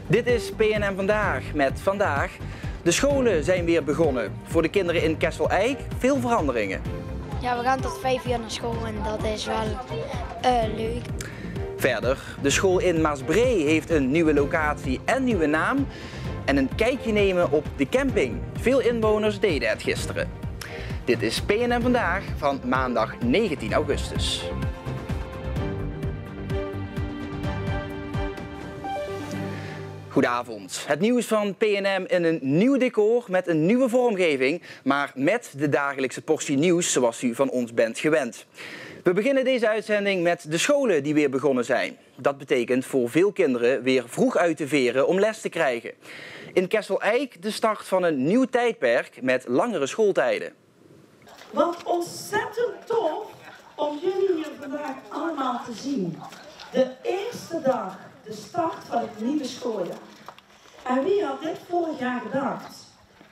Dit is PNM Vandaag met vandaag. De scholen zijn weer begonnen. Voor de kinderen in Kessel-Eik veel veranderingen. Ja, we gaan tot 5 uur naar school en dat is wel leuk. Verder, de school in Maasbree heeft een nieuwe locatie en nieuwe naam. En een kijkje nemen op de camping. Veel inwoners deden het gisteren. Dit is PNM Vandaag van maandag 19 augustus. Goedenavond. Het nieuws van PNM in een nieuw decor met een nieuwe vormgeving, maar met de dagelijkse portie nieuws zoals u van ons bent gewend. We beginnen deze uitzending met de scholen die weer begonnen zijn. Dat betekent voor veel kinderen weer vroeg uit te veren om les te krijgen. In Kessel-Eik de start van een nieuw tijdperk met langere schooltijden. Wat ontzettend tof om jullie hier vandaag allemaal te zien. De eerste dag, de start van het nieuwe schooljaar. En wie had dit vorig jaar gedacht?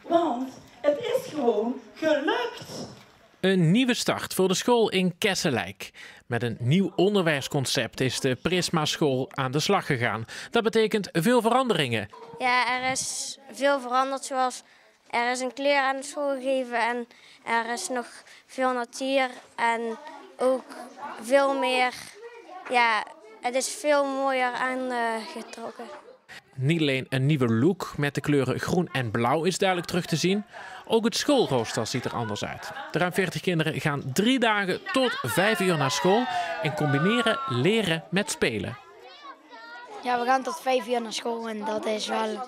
Want het is gewoon gelukt. Een nieuwe start voor de school in Kessel-Eik. Met een nieuw onderwijsconcept is de Prisma School aan de slag gegaan. Dat betekent veel veranderingen. Ja, er is veel veranderd, zoals er is een kleur aan de school gegeven en er is nog veel natuur en ook veel meer, ja, het is veel mooier aangetrokken. Niet alleen een nieuwe look met de kleuren groen en blauw is duidelijk terug te zien. Ook het schoolrooster ziet er anders uit. De ruim 40 kinderen gaan 3 dagen tot 5 uur naar school en combineren leren met spelen. Ja, we gaan tot 5 uur naar school en dat is wel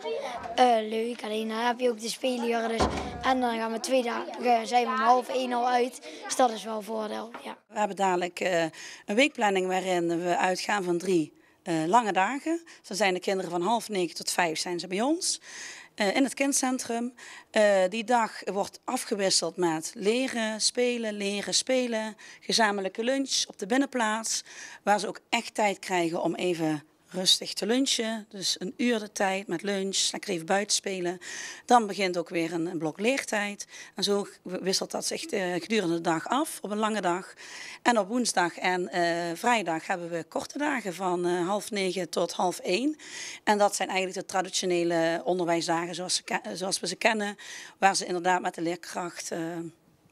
leuk. Alleen dan heb je ook de speeluren dus. En dan gaan we 2 dagen, zijn we om 12:30 al uit. Dus dat is wel een voordeel, ja. We hebben dadelijk een weekplanning waarin we uitgaan van 3 lange dagen. Zo zijn de kinderen van 8:30 tot 5 zijn ze bij ons. In het kindcentrum. Die dag wordt afgewisseld met leren, spelen, gezamenlijke lunch op de binnenplaats. Waar ze ook echt tijd krijgen om even rustig te lunchen. Dus 1 uur de tijd met lunch, lekker even buiten spelen. Dan begint ook weer een blok leertijd. En zo wisselt dat zich gedurende de dag af op een lange dag. En op woensdag en vrijdag hebben we korte dagen van 8:30 tot 12:30. En dat zijn eigenlijk de traditionele onderwijsdagen zoals we ze kennen. Waar ze inderdaad met de leerkracht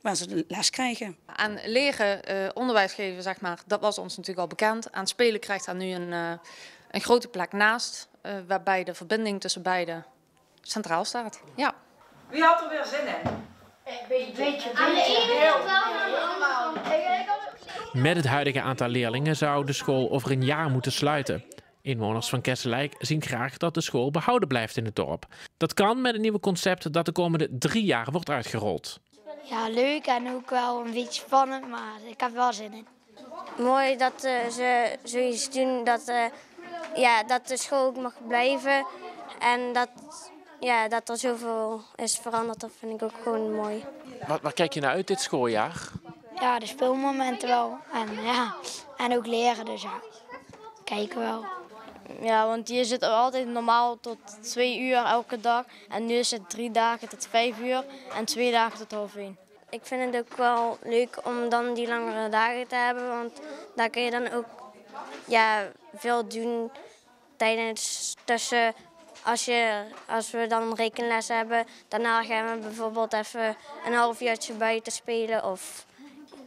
waar ze de les krijgen. Aan leren, onderwijs geven, zeg maar, dat was ons natuurlijk al bekend. Aan spelen krijgt daar nu een grote plek naast, waarbij de verbinding tussen beide centraal staat. Ja. Wie had er weer zin in? Beetje. Met het huidige aantal leerlingen zou de school over een jaar moeten sluiten. Inwoners van Kessel-Eik zien graag dat de school behouden blijft in het dorp. Dat kan met een nieuw concept dat de komende 3 jaar wordt uitgerold. Ja, leuk en ook wel een beetje spannend, maar ik heb er wel zin in. Mooi dat ze zoiets doen dat de school ook mag blijven en dat er zoveel is veranderd. Dat vind ik ook gewoon mooi. Waar kijk je naar uit dit schooljaar? Ja, de speelmomenten wel en ook leren, dus ja, kijken wel. Ja, want hier zit altijd normaal tot 2 uur elke dag. En nu is het 3 dagen tot 5 uur en 2 dagen tot 12:30. Ik vind het ook wel leuk om dan die langere dagen te hebben. Want daar kun je dan ook veel doen tijdens tussen. Als we dan rekenles hebben, daarna gaan we bijvoorbeeld even een half uurtje buiten spelen. Of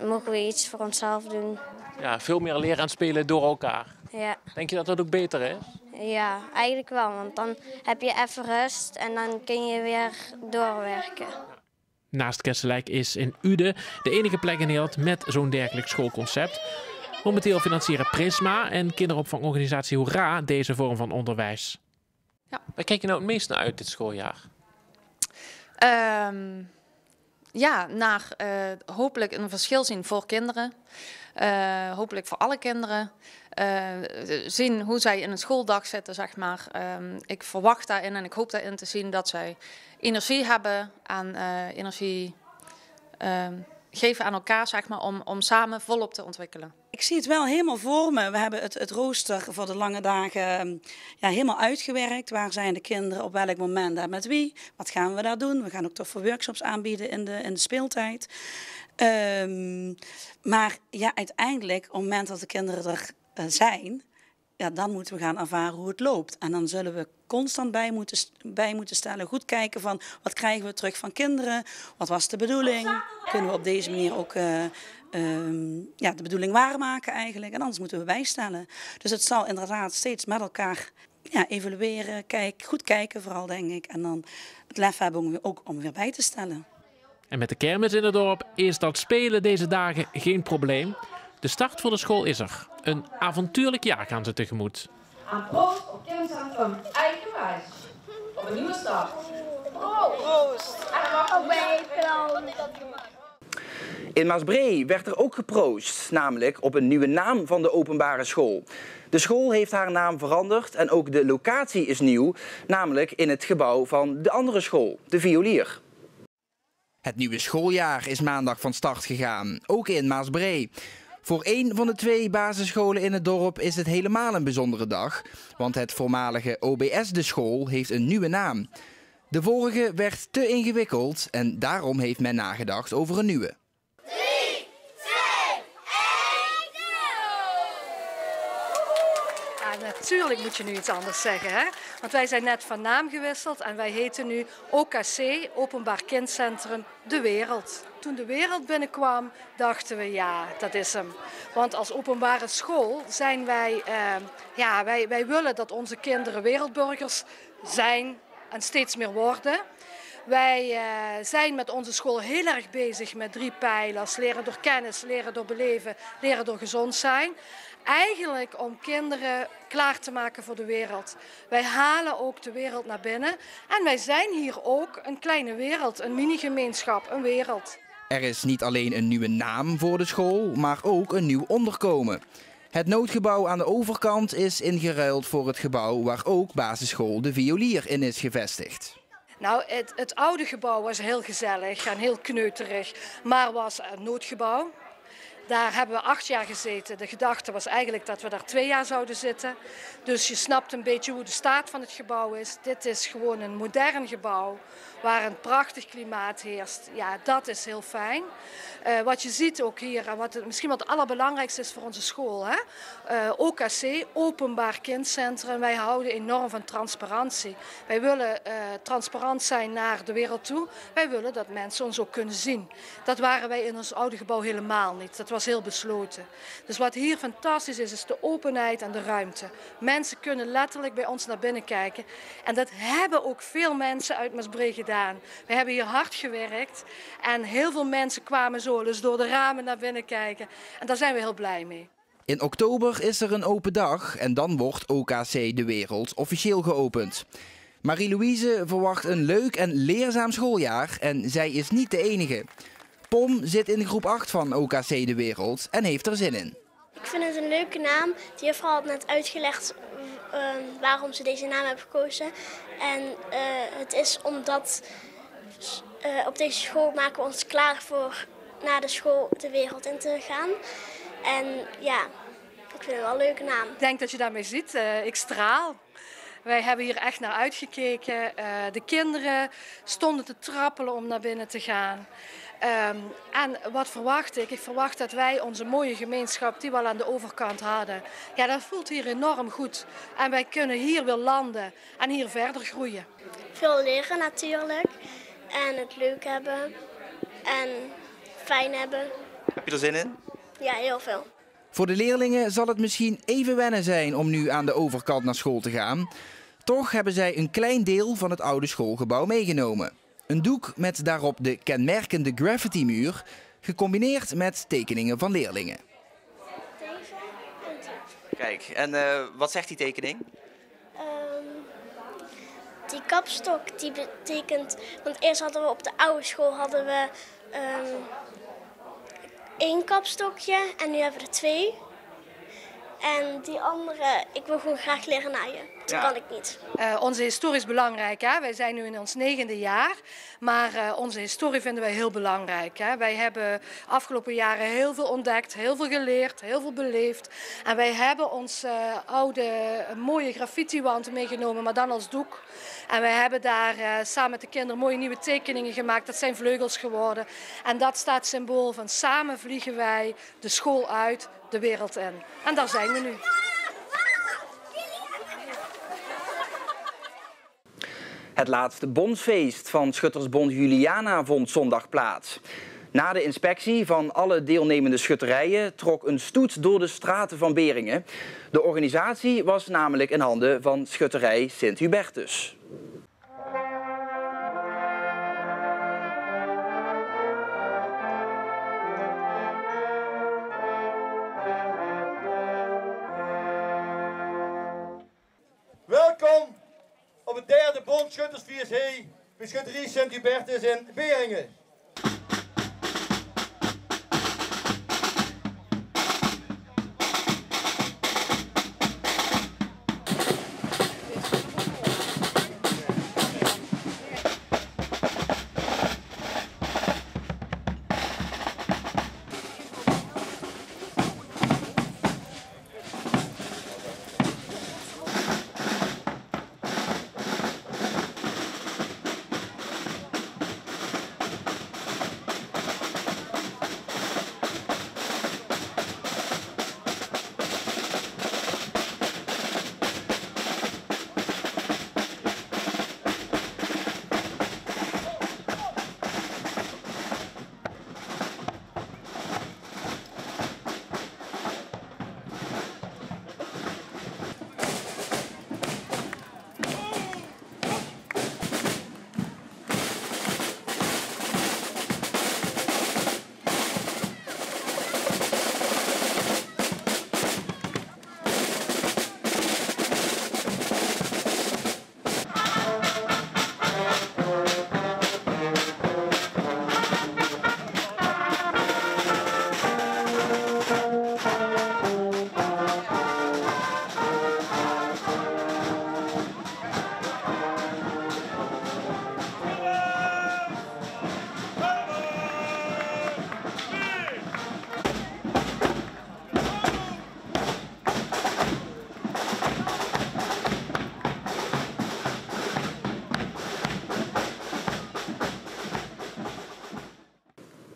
mogen we iets voor onszelf doen. Ja, veel meer leren en spelen door elkaar. Ja. Denk je dat dat ook beter is? Ja, eigenlijk wel. Want dan heb je even rust en dan kun je weer doorwerken. Naast Kessel-Eik is in Uden de enige plek in Nederland met zo'n dergelijk schoolconcept. Momenteel financieren Prisma en kinderopvangorganisatie Hoera deze vorm van onderwijs. Ja, waar kijk je nou het meest naar uit dit schooljaar? Naar hopelijk een verschil zien voor kinderen. Hopelijk voor alle kinderen. Zien hoe zij in een schooldag zitten, zeg maar. Ik verwacht daarin en ik hoop daarin te zien dat zij energie hebben aan energie geven aan elkaar, zeg maar, om samen volop te ontwikkelen. Ik zie het wel helemaal voor me. We hebben het rooster voor de lange dagen helemaal uitgewerkt. Waar zijn de kinderen, op welk moment en met wie? Wat gaan we daar doen? We gaan ook toch voor workshops aanbieden in de speeltijd. Maar ja, uiteindelijk, op het moment dat de kinderen er zijn, ja, dan moeten we gaan ervaren hoe het loopt. En dan zullen we constant bij moeten stellen. Goed kijken van wat krijgen we terug van kinderen. Wat was de bedoeling? Kunnen we op deze manier ook de bedoeling waarmaken eigenlijk. En anders moeten we bijstellen. Dus het zal inderdaad steeds met elkaar evalueren. Goed kijken vooral denk ik. En dan het lef hebben ook om weer bij te stellen. En met de kermis in het dorp is dat spelen deze dagen geen probleem. De start voor de school is er. Een avontuurlijk jaar gaan ze tegemoet. Aan proost op Kindcentrum Eigenwijs. Op een nieuwe start. Proost! In Maasbree werd er ook geproost, namelijk op een nieuwe naam van de openbare school. De school heeft haar naam veranderd en ook de locatie is nieuw, namelijk in het gebouw van de andere school, de Violier. Het nieuwe schooljaar is maandag van start gegaan, ook in Maasbree. Voor één van de 2 basisscholen in het dorp is het helemaal een bijzondere dag, want het voormalige OBS de school heeft een nieuwe naam. De vorige werd te ingewikkeld en daarom heeft men nagedacht over een nieuwe. 3, 2, 1, natuurlijk moet je nu iets anders zeggen, hè? Want wij zijn net van naam gewisseld en wij heten nu OKC, Openbaar Kindcentrum De Wereld. Toen De Wereld binnenkwam, dachten we ja, dat is hem. Want als openbare school zijn wij willen dat onze kinderen wereldburgers zijn en steeds meer worden. Wij zijn met onze school heel erg bezig met 3 pijlers. Leren door kennis, leren door beleven, leren door gezond zijn. Eigenlijk om kinderen klaar te maken voor de wereld. Wij halen ook de wereld naar binnen. En wij zijn hier ook een kleine wereld, een mini-gemeenschap, een wereld. Er is niet alleen een nieuwe naam voor de school, maar ook een nieuw onderkomen. Het noodgebouw aan de overkant is ingeruild voor het gebouw waar ook basisschool De Violier in is gevestigd. Nou, het oude gebouw was heel gezellig en heel kneuterig, maar was een noodgebouw. Daar hebben we 8 jaar gezeten. De gedachte was eigenlijk dat we daar 2 jaar zouden zitten. Dus je snapt een beetje hoe de staat van het gebouw is. Dit is gewoon een modern gebouw waar een prachtig klimaat heerst. Ja, dat is heel fijn. Wat je ziet ook hier, en misschien wat het allerbelangrijkste is voor onze school. Hè? OKC, Openbaar Kindcentrum. Wij houden enorm van transparantie. Wij willen transparant zijn naar de wereld toe. Wij willen dat mensen ons ook kunnen zien. Dat waren wij in ons oude gebouw helemaal niet. Dat was heel besloten. Dus wat hier fantastisch is de openheid en de ruimte. Mensen kunnen letterlijk bij ons naar binnen kijken. En dat hebben ook veel mensen uit Maasbree gedaan. We hebben hier hard gewerkt. En heel veel mensen kwamen zo dus door de ramen naar binnen kijken. En daar zijn we heel blij mee. In oktober is er een open dag en dan wordt OKC De Wereld officieel geopend. Marie-Louise verwacht een leuk en leerzaam schooljaar en zij is niet de enige. Pom zit in groep 8 van OKC De Wereld en heeft er zin in. Ik vind het een leuke naam. De juffrouw had net uitgelegd waarom ze deze naam hebben gekozen. En het is omdat op deze school maken we ons klaar voor na de school de wereld in te gaan. En ja, ik vind het wel een leuke naam. Ik denk dat je daarmee ziet, ik straal. Wij hebben hier echt naar uitgekeken. De kinderen stonden te trappelen om naar binnen te gaan. En wat verwacht ik? Ik verwacht dat wij onze mooie gemeenschap die we al aan de overkant hadden. Ja, dat voelt hier enorm goed. En wij kunnen hier weer landen en hier verder groeien. Veel leren natuurlijk. En het leuk hebben. En fijn hebben. Heb je er zin in? Ja, heel veel. Voor de leerlingen zal het misschien even wennen zijn om nu aan de overkant naar school te gaan. Toch hebben zij een klein deel van het oude schoolgebouw meegenomen. Een doek met daarop de kenmerkende graffiti-muur, gecombineerd met tekeningen van leerlingen. Kijk, en wat zegt die tekening? Die kapstok die betekent, want eerst hadden we op de oude school 1 kapstokje en nu hebben we er 2. En die andere, ik wil gewoon graag leren naaien. Dat kan ik niet. Onze historie is belangrijk. Hè? Wij zijn nu in ons 9e jaar. Maar onze historie vinden wij heel belangrijk. Hè? Wij hebben afgelopen jaren heel veel ontdekt, heel veel geleerd, heel veel beleefd. En wij hebben ons oude mooie graffitiwand meegenomen, maar dan als doek. En wij hebben daar samen met de kinderen mooie nieuwe tekeningen gemaakt. Dat zijn vleugels geworden. En dat staat symbool van samen vliegen wij de school uit, de wereld in. En daar zijn we nu. Het laatste bondsfeest van Schuttersbond Juliana vond zondag plaats. Na de inspectie van alle deelnemende schutterijen trok een stoet door de straten van Beringen. De organisatie was namelijk in handen van schutterij Sint-Hubertus. Welkom op het derde Bond Schuttersviersheer bij Schutterie Sint-Hubertus in Beringen.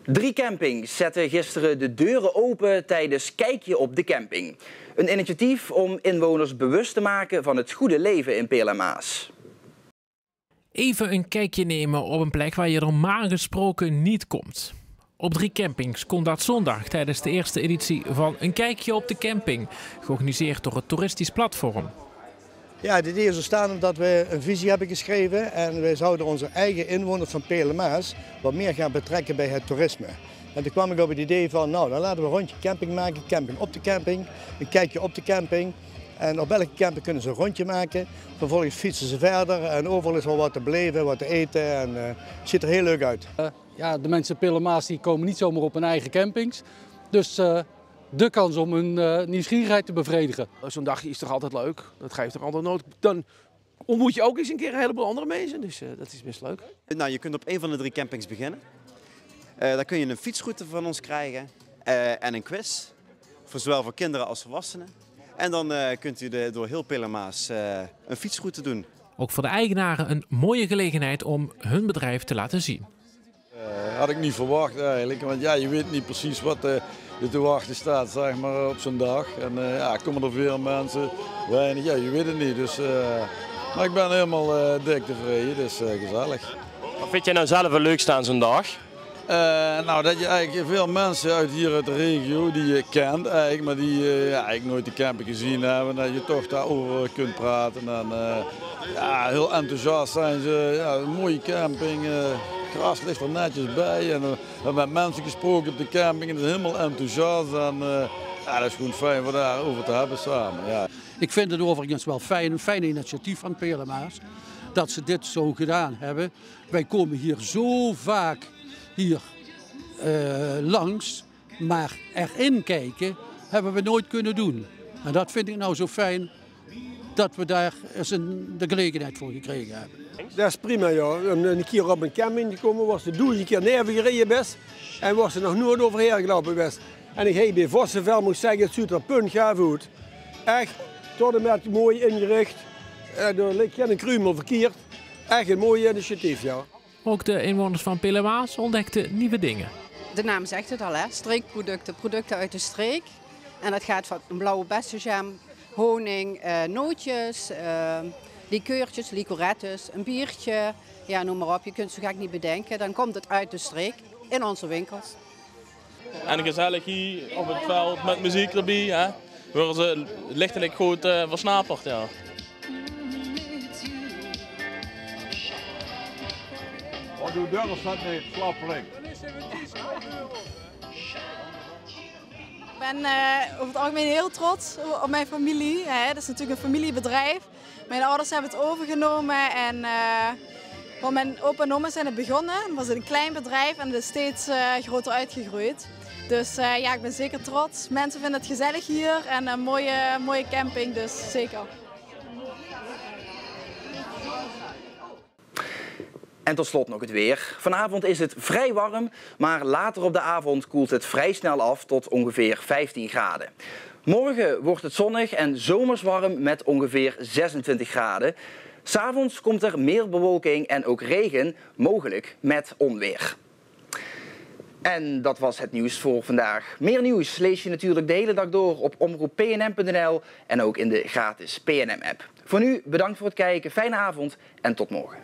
Drie campings zetten gisteren de deuren open tijdens Kijkje op de Camping. Een initiatief om inwoners bewust te maken van het goede leven in Peel en Maas. Even een kijkje nemen op een plek waar je normaal gesproken niet komt. Op 3 campings kon dat zondag tijdens de eerste editie van Een Kijkje op de Camping, georganiseerd door het toeristisch platform. Ja, het idee is ontstaan omdat we een visie hebben geschreven en wij zouden onze eigen inwoners van Peel en Maas wat meer gaan betrekken bij het toerisme. En toen kwam ik op het idee van, nou dan laten we een rondje camping maken, camping op de camping, een kijkje op de camping. En op elke camping kunnen ze een rondje maken, vervolgens fietsen ze verder en overal is wel wat te beleven, wat te eten en het ziet er heel leuk uit. Ja, de mensen in Peel en Maas die komen niet zomaar op hun eigen campings, dus de kans om hun nieuwsgierigheid te bevredigen. Zo'n dagje is toch altijd leuk, dat geeft toch altijd nood. Dan ontmoet je ook eens een keer een heleboel andere mensen, dus dat is best leuk. Nou, je kunt op een van de 3 campings beginnen. Daar kun je een fietsroute van ons krijgen en een quiz, zowel voor kinderen als volwassenen. En dan kunt u door heel Peel en Maas een fietsroute doen. Ook voor de eigenaren een mooie gelegenheid om hun bedrijf te laten zien. Had ik niet verwacht eigenlijk, want ja, je weet niet precies wat er te wachten staat, zeg maar, op zo'n dag. En ja, komen er veel mensen, weinig, ja, je weet het niet. Dus, maar ik ben helemaal dik tevreden, dus gezellig. Wat vind jij nou zelf het leukste aan zo'n dag? Nou, dat je eigenlijk veel mensen uit hier uit de regio die je kent, eigenlijk, maar die eigenlijk nooit de camping gezien hebben, dat je toch daarover kunt praten. En, ja, heel enthousiast zijn ze, ja, een mooie camping. Gras ligt er netjes bij en we hebben met mensen gesproken op de camping en ze zijn helemaal enthousiast en ja, dat is gewoon fijn voor daarover te hebben samen. Ja. Ik vind het overigens wel een fijn initiatief van Peel en Maas dat ze dit zo gedaan hebben. Wij komen hier zo vaak langs, maar erin kijken hebben we nooit kunnen doen. En dat vind ik nou zo fijn dat we daar eens de gelegenheid voor gekregen hebben. Dat is prima, ja. Een keer op een camping gekomen, was de 1000 keer neer gereden best en was er nog nooit overheen gelopen best. En ik heb bij Vossenvel moet zeggen, het ziet er punt gaaf uit. Echt, tot en met mooi ingericht, er ligt geen krumel verkeerd. Echt een mooi initiatief, ja. Ook de inwoners van Peel en Maas ontdekten nieuwe dingen. De naam zegt het al, hè? Streekproducten, producten uit de streek. En dat gaat van blauwe bessenjam, honing, nootjes, Likeurtjes, licorettes, een biertje, ja, noem maar op. Je kunt het zo gek niet bedenken. Dan komt het uit de streek in onze winkels. En gezellig hier op het veld met muziek erbij. Hè? Worden ze lichtelijk goed versnaperd. Ja. Oh, doe deur staat niet, slappeling. Ik ben over het algemeen heel trots op mijn familie. Het is natuurlijk een familiebedrijf. Mijn ouders hebben het overgenomen en van mijn opa en oma zijn het begonnen. Het was een klein bedrijf en het is steeds groter uitgegroeid. Dus ja, ik ben zeker trots. Mensen vinden het gezellig hier en een mooie camping, dus zeker. En tot slot nog het weer. Vanavond is het vrij warm, maar later op de avond koelt het vrij snel af tot ongeveer 15 graden. Morgen wordt het zonnig en zomers warm met ongeveer 26 graden. 'S Avonds komt er meer bewolking en ook regen, mogelijk met onweer. En dat was het nieuws voor vandaag. Meer nieuws lees je natuurlijk de hele dag door op omroeppnm.nl en ook in de gratis PNM-app. Voor nu bedankt voor het kijken, fijne avond en tot morgen.